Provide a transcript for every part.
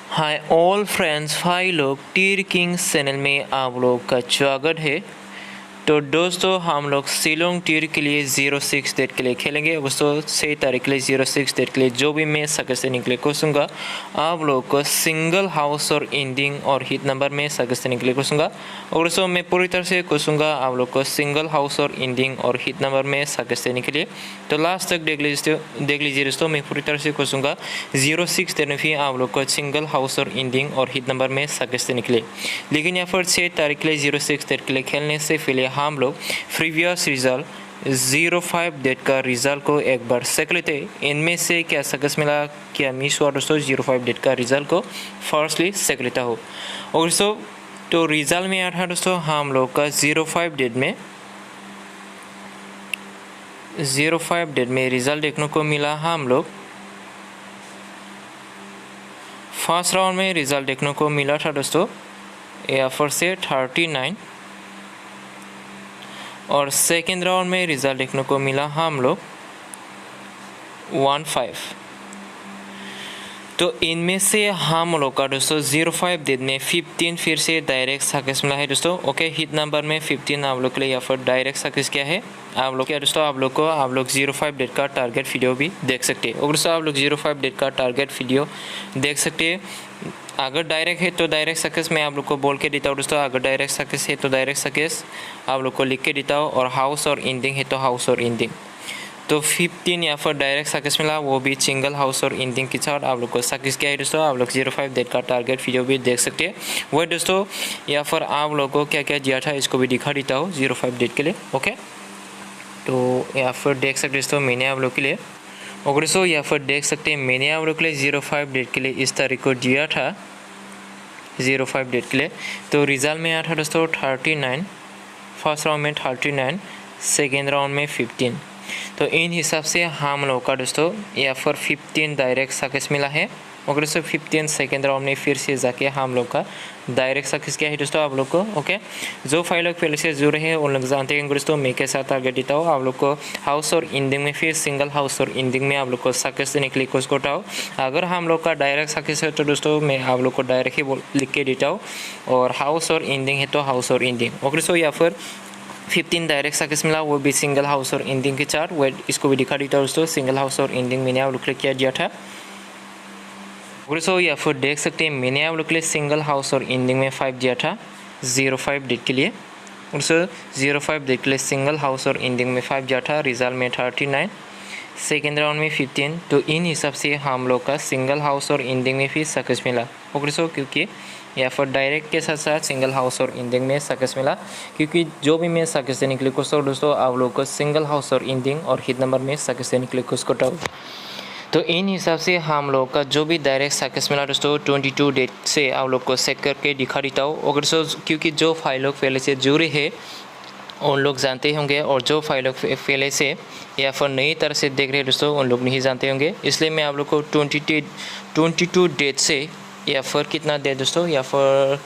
Hi all friends, भाई लोग टीर king channel में आप लोग का स्वागत है। तो दोस्तों हम लोग शिलोंग टीर के लिए 06 डेट के लिए खेलेंगे। दोस्तों 6 तारीख के लिए 06 डेट के लिए जो भी मैं सके से निकले कोसूँगा आप लोग को सिंगल हाउस और एंडिंग और हिट नंबर में सके से निकले कोसूँगा। और दोस्तों मैं पूरी तरह से कोसूँगा आप लोग को सिंगल हाउस और एंडिंग और हिट नंबर में सके से निकले। तो लास्ट तक देख लीजिए दोस्तों, मैं पूरी तरह से कोसूँगा 06 डेट में भी आप लोग को सिंगल हाउस और एंडिंग और हिट नंबर में सके से निकले। लेकिन यहाँ पर 6 तारीख के लिए 06 डेट के लिए खेलने से पहले हम लोग प्रीवियस रिजल्ट 05 डेट का रिजल्ट को एक बार चेक लेते हैं। इनमें से क्या सक्सेस मिला, क्या मिस हुआ दोस्तों, 05 डेट का रिजल्ट को फर्स्टली चेक लेता हूँ। और दोस्तों तो रिजल्ट में आया था दोस्तों हम लोग का 05 डेट में रिजल्ट देखने को मिला। हम लोग फर्स्ट राउंड में रिजल्ट देखने को मिला था दोस्तों यहाँ पर से 39 और सेकेंड राउंड में रिजल्ट देखने को मिला हम लोग 15। तो इनमें से हम लोग का दोस्तों 05 डेट में 15 फिर से डायरेक्ट सक्सेस मिला है दोस्तों। ओके, हिट नंबर में 15 आप लोग के लिए या फिर डायरेक्ट सक्सेस क्या है आप लोग क्या दोस्तों, आप लोग 05 डेट का टारगेट वीडियो भी देख सकते हैं। और दोस्तों आप लोग 05 डेट का टारगेट वीडियो देख सकते हैं। अगर डायरेक्ट है तो डायरेक्ट सक्सेस मैं आप लोग को बोल के देता हूँ दोस्तों। अगर डायरेक्ट सक्सेस है तो डायरेक्ट सक्सेस आप लोग को लिख के देता हूँ, और हाउस और एंडिंग है तो हाउस और एंडिंग। तो 15 यहाँ पर डायरेक्ट सक्सेस मिला, वो भी सिंगल हाउस और एंडिंग के साथ आप लोग को सक्सेस क्या है दोस्तों। आप लोग 05 डेट का टारगेट वीडियो भी देख सकते हैं। वह दोस्तों यहाँ पर आप लोग को क्या क्या दिया था इसको भी दिखा देता हूँ 05 डेट के लिए। ओके, तो यहाँ पर देख सकते दोस्तों मैंने आप लोग के लिए, और दोस्तों यहाँ पर देख सकते हैं मैंने आप लोग के लिए 05 डेट के लिए इस तारीख को दिया था 05 डेट के लिए। तो रिजल्ट में आया था दोस्तों 39, फर्स्ट राउंड में 39, सेकेंड राउंड में 15। तो इन हिसाब से हम लोग का दोस्तों यहाँ पर 15 डायरेक्ट सक्सेस मिला है। और दोस्तों 15 सेकेंड राउंड में फिर से जाके हम लोग का डायरेक्ट सक्सेस क्या है दोस्तों आप लोग को। ओके, जो फाइल लोग पहले से जुड़े हैं उन लोग जानते हैं दोस्तों मैं के साथ टारगेट देता हूँ आप लोग को हाउस और एंडिंग में, फिर सिंगल हाउस और एंडिंग में आप लोग को सक्सेस देने के लिए कोशिश करता हूँ। अगर हम लोग का डायरेक्ट सक्सेस है तो दोस्तों मैं आप लोग को डायरेक्ट ही लिख के देता हूँ, और हाउस और एंडिंग है तो हाउस और एंडिंग। और दोस्तों यहाँ पर 15 डायरेक्ट सक्सेस मिला, वो भी सिंगल हाउस और एंडिंग के चार्ट वेट इसको भी दिखा देता हूँ दोस्तों। सिंगल हाउस और एंडिंग मैंने आप लोग के लिए क्या दिया था दोस्तों, या फिर देख सकते हैं मैंने आप लोग के लिए सिंगल हाउस और एंडिंग में 5 दिया था 05 डेट के लिए। दोस्तों 05 डेट के लिए सिंगल हाउस और एंडिंग में 5 दिया था, रिजल्ट में 39, सेकेंड राउंड में 15। तो इन हिसाब से हम लोग का सिंगल हाउस और एंडिंग में भी सक्सेस मिला। और दोस्तों क्योंकि या फिर डायरेक्ट के साथ साथ सिंगल हाउस और एंडिंग में सक्सेस मिला, क्योंकि जो भी मैं सक्सेस देने के लिए कोशिश दोस्तों आप लोग को सिंगल हाउस और एंडिंग और हिट नंबर में सक्सेस देने के लिए कोशिश करता हूँ। तो इन हिसाब से हम लोग का जो भी डायरेक्ट सक्सेस मिला दोस्तों 22 डेट से आप लोग को सेट करके दिखा देता हूँ। और दोस्तों क्योंकि जो फाइल लोग पहले से जुड़े हैं उन लोग जानते होंगे, और जो फाइल लोग पहले से या फिर नई तरह से देख रहे हैं दोस्तों उन लोग नहीं जानते होंगे। इसलिए मैं आप लोग को 22 डेट से या फिर कितना डेट दोस्तों, या फिर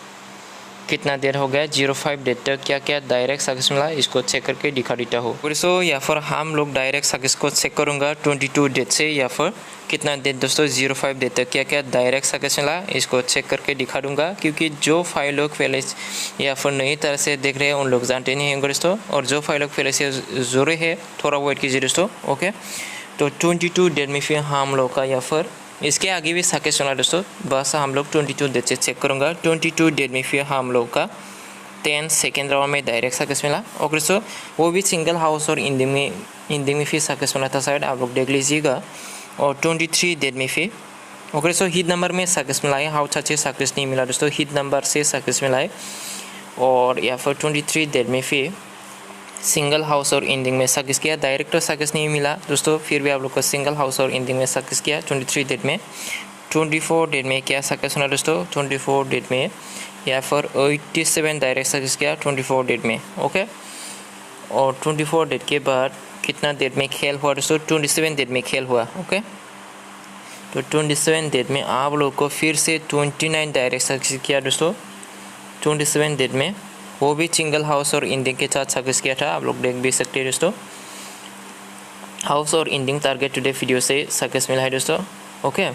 कितना देर हो गया 05 डेट तक क्या क्या डायरेक्ट सक्सेस मिला इसको चेक करके दिखा देता हूँ। दोस्तों या फिर हम लोग डायरेक्ट सक्सेस को चेक करूँगा 22 डेट से, या फिर कितना डेट दोस्तों 05 डेट तक क्या क्या डायरेक्ट सक्सेस मिला इसको चेक करके दिखा दूँगा। क्योंकि जो फाइल लोग पहले या फिर नई तरह से देख रहे हैं उन लोग जानते नहीं होंगे दोस्तों, और जो फाइल लोग पहले से जुड़े हैं थोड़ा वेट कीजिए दोस्तों। ओके, तो 22 डेट में फिर हम लोग का या फिर इसके आगे भी सक्सेस होना दोस्तों, बस हम लोग 22 डेट से चेक करूँगा। 22 डेट में फिर हम लोग का 10 सेकेंड राउंड में डायरेक्ट सक्सेस मिला। और दोस्तों वो भी सिंगल हाउस और एंडिंग में फिर सक्सेस होना था शायद, आप लोग देख लीजिएगा। और 23 डेट में फिर और दोस्तों हिट नंबर में सक्सेस मिला है, हाउस से सक्सेस नहीं मिला दोस्तों, हिट नंबर से सक्सेस मिला है। और या फिर 23 डेट में फिर सिंगल हाउस और एंडिंग में सक्सेस किया, डायरेक्ट तो सक्सेस नहीं मिला दोस्तों, फिर भी आप लोग को सिंगल हाउस और एंडिंग में सक्सेस किया 23 डेट में। 24 डेट में क्या सक्सेस होना दोस्तों 24 डेट में, या फिर 87 डायरेक्ट सक्सेस किया 24 डेट में। ओके, और 24 डेट के बाद कितना डेट में खेल हुआ दोस्तों 27 डेट में खेल हुआ। ओके, तो 27 डेट में आप लोग को फिर से 29 डायरेक्ट सक्सेस किया दोस्तों 27 डेट में, वो भी सिंगल हाउस और एंडिंग के साथ सक्सेस किया था, आप लोग देख भी सकते हैं दोस्तों। हाउस और एंडिंग टारगेट टुडे वीडियो से सक्सेस मिला है दोस्तों। ओके,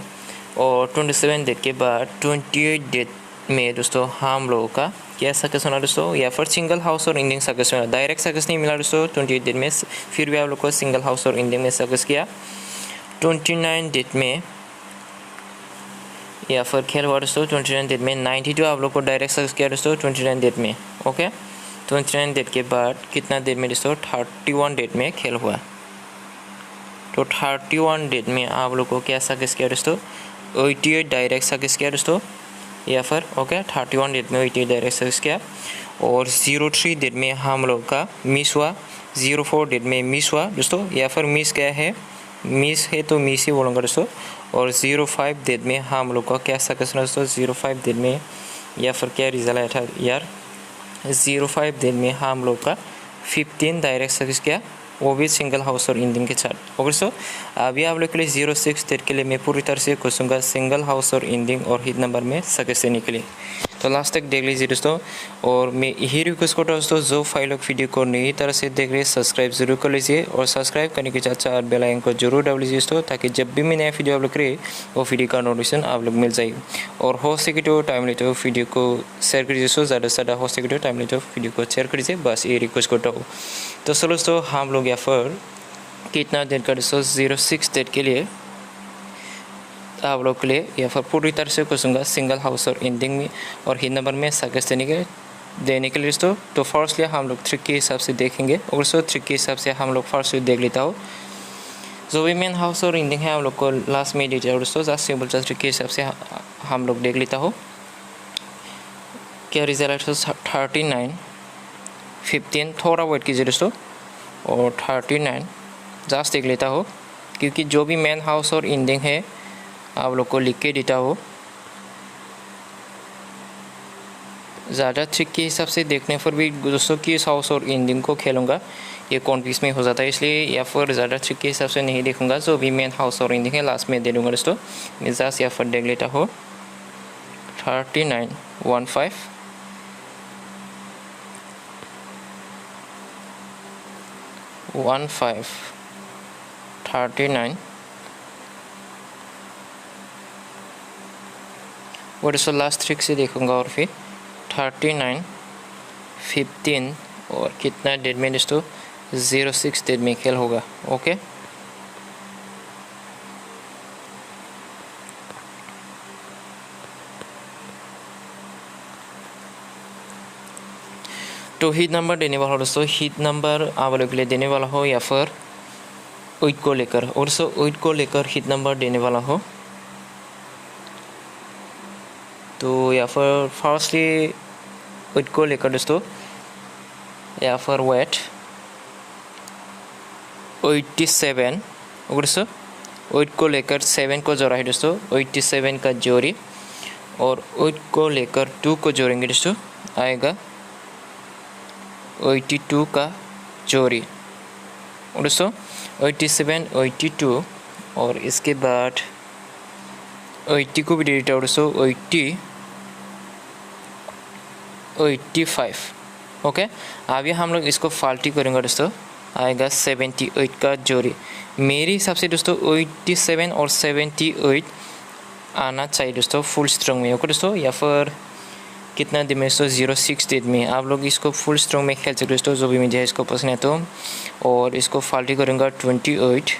और 27 डेट के बाद 28 डेट में दोस्तों हम लोगों का क्या सक्सेस होना दोस्तों, या फिर सिंगल हाउस और इंडिंग सक्सेस होना। डायरेक्ट सक्सेस नहीं मिला दोस्तों 28 डेट में, फिर भी आप लोग को सिंगल हाउस और इंडिंग में सक्सेस किया। 29 डेट में या फिर खेल हुआ दोस्तों 29 डेट में 92 आप लोग को डायरेक्ट सक्सेस किया दोस्तों 29 डेट में। ओके, 29 डेट के बाद कितना डेट में दोस्तों 31 डेट में खेल हुआ। तो 31 डेट में आप लोग को क्या सक्सेस किया दोस्तों 88 डायरेक्ट सक्सेस किया दोस्तों, या फिर ओके 31 डेट में 88 डायरेक्ट सक्सेस किया। और 03 डेट में हम लोग का मिस हुआ, 04 डेट में मिस हुआ दोस्तों, या फिर मिस क्या है, मिस है तो मिस ही बोलूँगा दोस्तों। और 05 डेट में हम लोग का क्या सक्सेस हुआ दोस्तों 05 डेट में, या फिर क्या रिजल्ट आया था यार 05 डेट में हम लोग का 15 डायरेक्ट सक्सेस किया, वो भी सिंगल हाउस और इंडिंग के साथ। ओके दोस्तों, अभी आप लोग के लिए 06 डेट के लिए मैं पूरी तरह से पूछूंगा सिंगल हाउस और इंडिंग और हिट नंबर में सक्सेस देने के लिए। तो लास्ट तक देख लीजिए दोस्तों। और मैं यही रिक्वेस्ट करता हूँ दोस्तों, जो फाइल लोग वीडियो को नई तरह से देख रहे हैं सब्सक्राइब जरूर कर लीजिए, और सब्सक्राइब करने के साथ साथ बेल आइकन को जरूर दबा लीजिए दोस्तों, ताकि जब भी मैं नया वीडियो अपलोड करे वो वीडियो का नोटिफिकेशन आप लोग मिल जाए। और हो सके तो टाइम लेते हो वीडियो को शेयर कर दीजिए दोस्तों, ज़्यादा से ज़्यादा हो सके तो टाइम लेते हो वीडियो को शेयर कर दीजिए, बस ये रिक्वेस्ट करता हूँ। तो चलो दोस्तों, हम लोग यहाँ पर कितना डेट का दोस्तों 06 डेट के लिए आप लोग के लिए या फिर पूरी तरह से पूछूंगा सिंगल हाउस और इंडिंग में और हिट नंबर में सक्सेस देने के लिए दोस्तों। तो फर्स्टली हम लोग ट्रिक के हिसाब से देखेंगे, और दोस्तों ट्रिक के हिसाब से हम लोग फर्स्ट देख लेता हूँ। जो भी मेन हाउस और इंडिंग है हम लोग को लास्ट में दीजिए दोस्तों, जस्ट सिंपल जस्ट ट्रिक के हिसाब से हम लोग देख लेता हूँ क्या रिजल्ट है। 39 15 थोड़ा वेट कीजिए दोस्तों, और 39 जस्ट देख लेता हो, क्योंकि जो भी मेन हाउस और इंडिंग है आप लोग को लिख के देता हो। ज़्यादा ट्रिक के हिसाब से देखने पर भी दोस्तों किस हाउस और इंडिंग को खेलूँगा ये कॉन्फ्यूज में हो जाता है, इसलिए या फिर ज़्यादा ट्रिक के हिसाब से नहीं देखूँगा। जो भी मेन हाउस और इंडिंग है लास्ट में दे दूँगा दोस्तों। मैं जस्ट या फिर देख लेता हो 39 15 15 39 और दोस्तों लास्ट ट्रिक से देखूँगा, और फिर 39 15 और कितना डेट में दोस्तों 06 डेट में खेल होगा। ओके, तो हिट नंबर देने वाला हो दोस्तों, हिट नंबर आप लोग के लिए देने वाला हो या फिर 8 को लेकर, और दोस्तों 8 को लेकर हिट नंबर देने वाला हो। तो या फिर फर्स्टली 8 को लेकर दोस्तों या फिर वेट 87, और दोस्तों 8 को लेकर 7 को जोड़ा है दोस्तों 87 का जोड़ी, और 8 को लेकर 2 को जोड़ेंगे दोस्तों आएगा 82 का जोड़ी, और दोस्तों 87 82, और इसके बाद 80 को भी दे देता हूँ दोस्तों 80 85। ओके, अभी हम लोग इसको फाल्टी करेंगे दोस्तों, आएगा 78 का जोड़ी। मेरे हिसाब से दोस्तों 87 और 78 आना चाहिए दोस्तों फुल स्ट्रॉन्ग में। ओके दोस्तों, या फिर कितना दिन में दोस्तों 06 डेट में आप लोग इसको फुल स्ट्रॉन्ग में खेल सकते दोस्तों, जो भी मुझे इसको पसंद है तो। और इसको फाल्टी करूँगा 28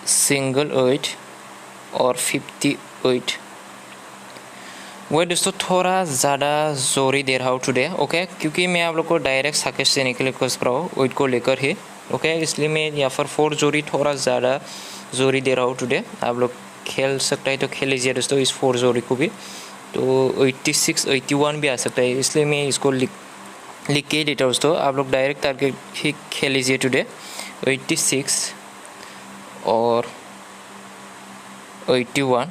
सिंगल 8 और 58। वह दोस्तों थोड़ा ज़्यादा जोरी दे रहा हूँ टुडे, ओके, क्योंकि मैं आप लोग को डायरेक्ट सक्सेस देने के लिए कोशिश कर रहा हूँ 8 को लेकर ही। ओके, इसलिए मैं यहाँ पर 4 जोड़ी थोड़ा ज़्यादा जोरी दे रहा हूँ टुडे। आप लोग खेल सकता है तो खेल लीजिए दोस्तों इस 4 जोड़ी को भी, तो 86 81 भी आ सकता है, इसलिए मैं इसको लिख के देता हूँ दोस्तों। आप लोग डायरेक्ट टारगेट ही खेल लीजिए टुडे 86 और 81,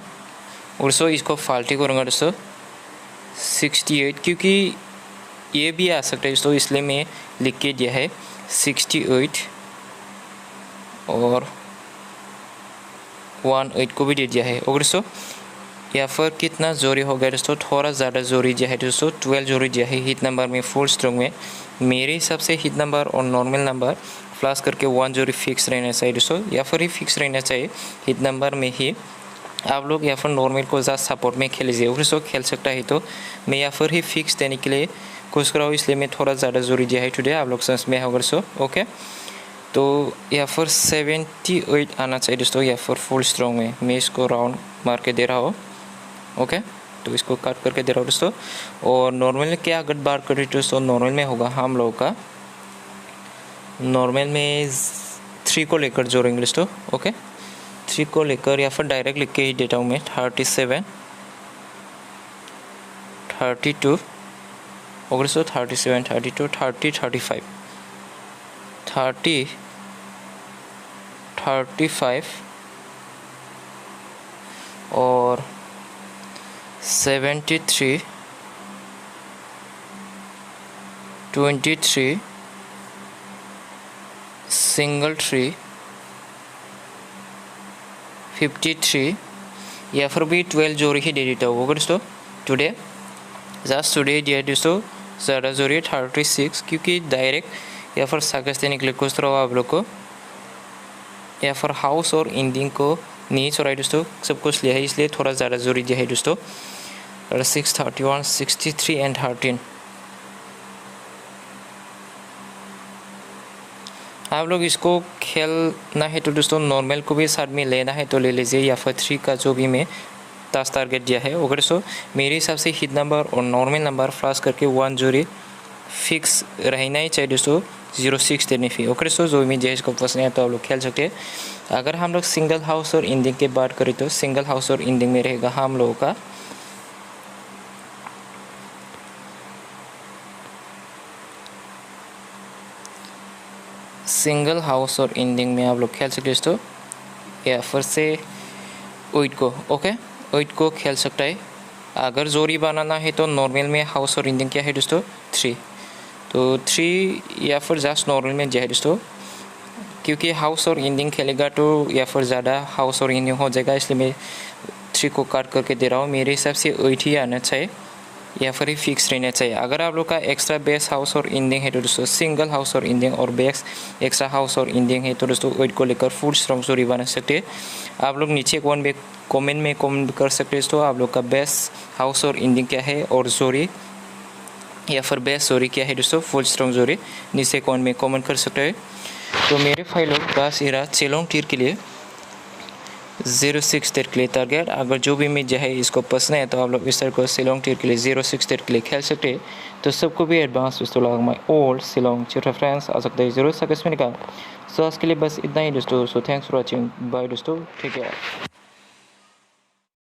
और सो इसको फाल्टी करूँगा दोस्तों 68, क्योंकि ये भी आ सकता है दोस्तों, इसलिए मैं लिख के दिया है 68 और 18 को भी दे दिया है। और दोस्तों या फिर कितना जोड़ी हो गया दोस्तों, थोड़ा ज़्यादा जोड़ी दिया है दोस्तों, 12 जोड़ी दिया है हिट नंबर में फुल स्ट्रॉन्ग में। मेरे हिसाब से हिट नंबर और नॉर्मल नंबर प्लस करके 1 जोड़ी फिक्स रहना चाहिए दोस्तों, या फिर ही फिक्स रहना चाहिए हिट नंबर में ही आप लोग या फिर नॉर्मल को ज़्यादा सपोर्ट में खेल लीजिए, दोस्तों खेल सकता है तो मैं या फिर ही फिक्स देने के लिए कोशिश कर रहा हूँ, इसलिए मैं थोड़ा ज़्यादा जोरी दिया है टुडे, आप लोग समझ में होगा दोस्तों। ओके, तो या फिर 78 आना चाहिए दोस्तों, या फिर फुल स्ट्रॉन्ग में मैं इसको राउंड मार के दे रहा हूँ। ओके, तो इसको कट करके दे रहा हूँ दोस्तों। और नॉर्मल में क्या अगर बात करें दोस्तों, नॉर्मल में होगा हम लोगों का, नॉर्मल में 3 को लेकर जोड़ेंगे दोस्तों। ओके, 3 को लेकर या फिर डायरेक्ट लिख के ही देता हूँ मैं, 37 32 और दोस्तों 37 32 30 35 30 35 और 73 23 सिंगल 3 53 या फिर भी 12 जोड़ी ही दे देता हूँ दोस्तों टुडे, जस्ट टुडे दिया दोस्तों ज़्यादा जोड़ी 36, क्योंकि डायरेक्ट या फिर साकस देने के लिए कुछ तरह आप लोग को या फिर हाउस और इंडिंग को नहीं छोड़ा दोस्तों, सब कुछ लिया है, इसलिए थोड़ा ज़्यादा जोड़ी दिया है दोस्तों। 6 31 63 एंड 13 आप लोग इसको खेलना है तो दोस्तों नॉर्मल को भी साथ में लेना है तो ले लीजिए, या फिर 3 का जो भी मैं 10 टारगेट दिया है। ओके दोस्तों, मेरे हिसाब से हिट नंबर और नॉर्मल नंबर फ्लाश करके 1 जोड़ी फिक्स रहना ही चाहिए दोस्तों, 06 देने फी। ओके दोस्तों, जो भी जैस को पसंद है तो आप लोग खेल सकते हैं। अगर हम लोग सिंगल हाउस और इंडिंग की बात करें तो सिंगल हाउस और इंडिंग में रहेगा हम लोगों का सिंगल हाउस और इंडिंग में आप लोग खेल सकते हैं दोस्तों, या फिर से 8 को। ओके, 8 को खेल सकता है। अगर जोड़ी बनाना है तो नॉर्मल में हाउस और इंडिंग क्या है दोस्तों 3, तो 3 या फिर जस्ट नॉर्मल में जाए दोस्तों, क्योंकि हाउस और इंडिंग खेलेगा तो या फिर ज़्यादा हाउस और इंडिंग हो जाएगा, इसलिए मैं 3 को काट करके दे रहा हूँ। मेरे हिसाब से 8 ही आना चाहिए या फिर ही फिक्स रहना चाहिए। अगर आप लोग का एक्स्ट्रा बेस हाउस और इंडिंग है तो दोस्तों सिंगल हाउस और इंडिंग और बेस एक्स्ट्रा हाउस और इंडिंग है तो दोस्तों 8 को लेकर फुल स्ट्रॉन्ग जोड़ी बना सकते हैं। आप लोग नीचे कमेंट में कमेंट कर सकते हैं दोस्तों, आप लोग का बेस हाउस और इंडिंग क्या है और जोड़ी या फिर बेस जोड़ी क्या है दोस्तों, फुल स्ट्रॉन्ग जोड़ी नीचे कमेंट में कमेंट कर सकते हैं। तो मेरे भाई लोग बस इरा चेलोंग टीर के लिए 06 टेर के लिए टारगेट, अगर जो भी मैं जो है इसको पसंद है तो आप लोग इस तरह को शिलोंग टीर के लिए 06 टेर के लिए खेल सकते हैं। तो सबको भी एडवांस दोस्तों लगा माई ओल्ड शिलोंग चिट्रा फ्रेंड्स आ सकते हैं जरूर सकते का। सो आज के लिए बस इतना ही दोस्तों। So thanks for watching, bye दोस्तों, ठीक है।